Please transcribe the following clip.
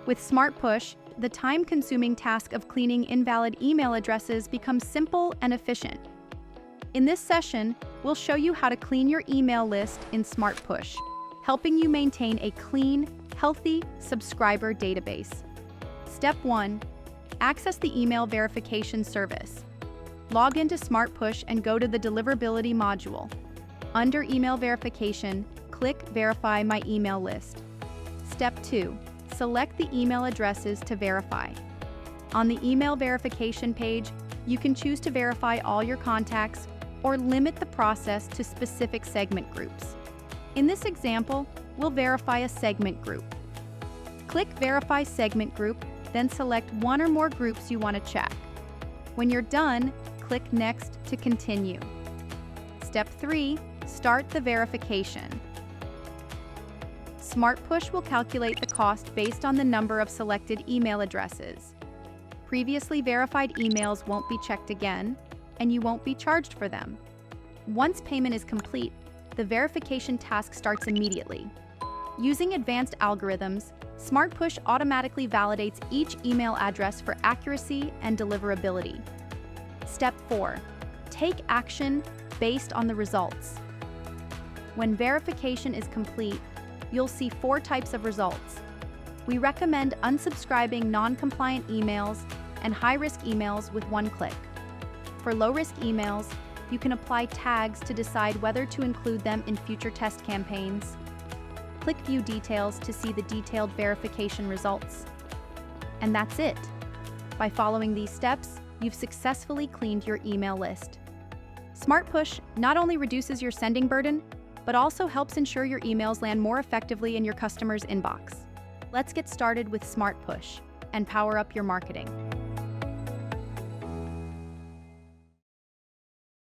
With SmartPush, the time-consuming task of cleaning invalid email addresses becomes simple and efficient. In this session, we'll show you how to clean your email list in SmartPush, helping you maintain a clean, healthy subscriber database. Step 1. Access the email verification service. Log into SmartPush and go to the Deliverability module. Under Email Verification, click Verify My Email List. Step 2. Select the email addresses to verify. On the email verification page, you can choose to verify all your contacts or limit the process to specific segment groups. In this example, we'll verify a segment group. Click Verify Segment Group, then select one or more groups you want to check. When you're done, click Next to continue. Step 3. Start the verification. SmartPush will calculate the cost based on the number of selected email addresses. Previously verified emails won't be checked again, and you won't be charged for them. Once payment is complete, the verification task starts immediately. Using advanced algorithms, SmartPush automatically validates each email address for accuracy and deliverability. Step 4. Take action based on the results. When verification is complete, you'll see 4 types of results. We recommend unsubscribing non-compliant emails and high-risk emails with one click. For low-risk emails, you can apply tags to decide whether to include them in future test campaigns. Click View Details to see the detailed verification results. And that's it. By following these steps, you've successfully cleaned your email list. SmartPush not only reduces your sending burden, but also helps ensure your emails land more effectively in your customers' inbox. Let's get started with SmartPush and power up your marketing.